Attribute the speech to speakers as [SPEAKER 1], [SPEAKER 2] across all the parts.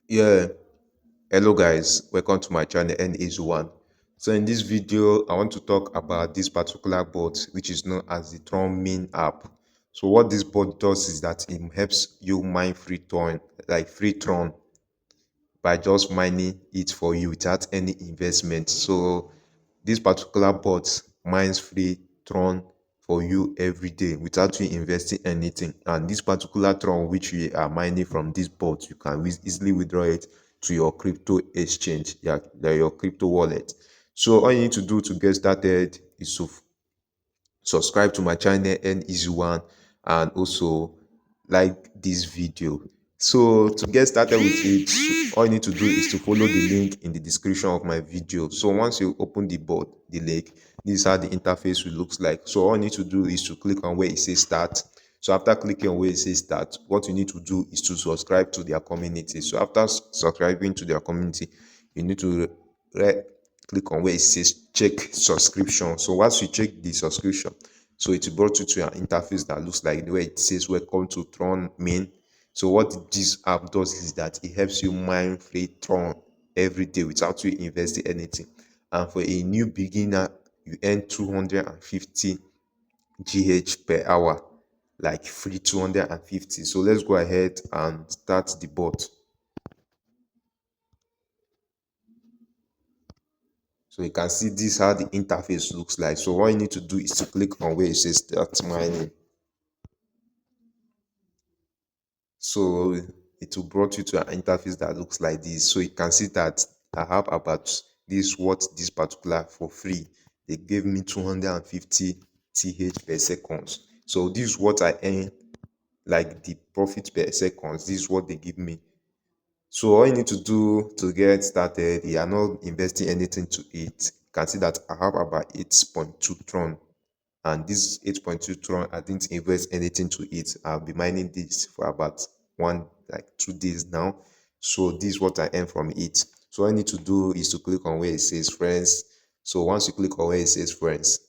[SPEAKER 1] Yeah, hello guys, welcome to my channel N is one. So in this video, I want to talk about this particular bot which is known as the Tron main app. So what this bot does is that it helps you mine free Tron, like free Tron, by just mining it for you without any investment. So this particular bot mines free Tron for you every day without you investing anything. And this particular Tron which we are mining from this bot, you can easily withdraw it to your crypto exchange, your crypto wallet. So all you need to do to get started is to subscribe to my channel and easy one, and also like this video. So to get started with it, all you need to do is to follow the link in the description of my video. So once you open the link, this is how the interface will looks like. So all you need to do is to click on where it says start. So after clicking on where it says start, what you need to do is to subscribe to their community. So after subscribing to their community, you need to click on where it says check subscription. So once you check the subscription, so it will brought you to an interface that looks like the way it says welcome to Tron main. So what this app does is that it helps you mine free Tron every day without you investing anything. And for a new beginner, you earn 250 GH per hour, like free 250. So let's go ahead and start the bot. So you can see this how the interface looks like. So what you need to do is to click on where it says start mining. So it will brought you to an interface that looks like this. So you can see that I have about this particular for free. They gave me 250 TH per second. So this is what I earn, like the profit per second. This is what they give me. So all you need to do to get started, you are not investing anything to it. You can see that I have about 8.2 Tron, and this 8.2 Tron, I didn't invest anything to it. I'll be mining this for about 2 days now. So this is what I earn from it. So all I need to do is to click on where it says friends. So once you click on where it says friends,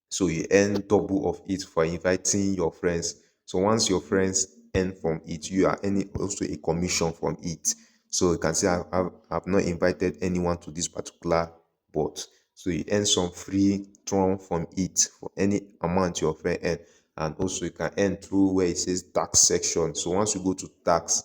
[SPEAKER 1] so you earn double of it for inviting your friends. So once your friends earn from it, you are earning also a commission from it. So you can see I've not invited anyone to this particular bot. So you earn some free Tron from it for any amount your friend earn. And also you can earn through where it says tax section. So once you go to tax,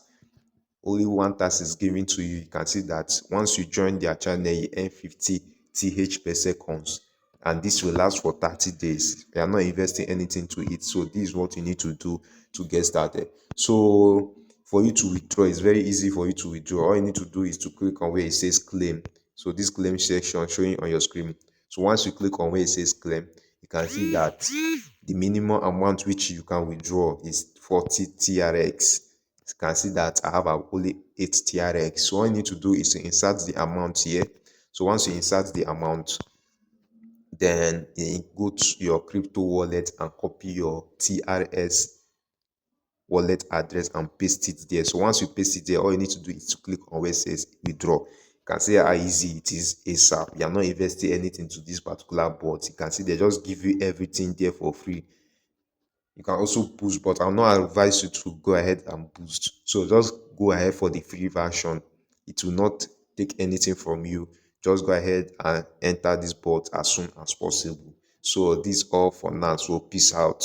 [SPEAKER 1] only one task is given to you. You can see that once you join their channel, you earn 50 TH per seconds, and this will last for 30 days. You are not investing anything to it. So this is what you need to do to get started. So for you to withdraw, it's very easy for you to withdraw. All you need to do is to click on where it says claim. So this claim section showing on your screen. So once you click on where it says claim, you can see that the minimum amount which you can withdraw is 40 TRX. You can see that I have only 8 TRX. So all you need to do is to insert the amount here. So once you insert the amount, then you go to your crypto wallet and copy your TRS wallet address and paste it there. So once you paste it there, all you need to do is to click on where it says withdraw. You can see how easy it is ASAP. You are not investing anything to this particular bot. You can see they just give you everything there for free. You can also boost, but I'll not advise you to go ahead and boost. So just go ahead for the free version. It will not take anything from you. Just go ahead and enter this bot as soon as possible. So this is all for now. So peace out.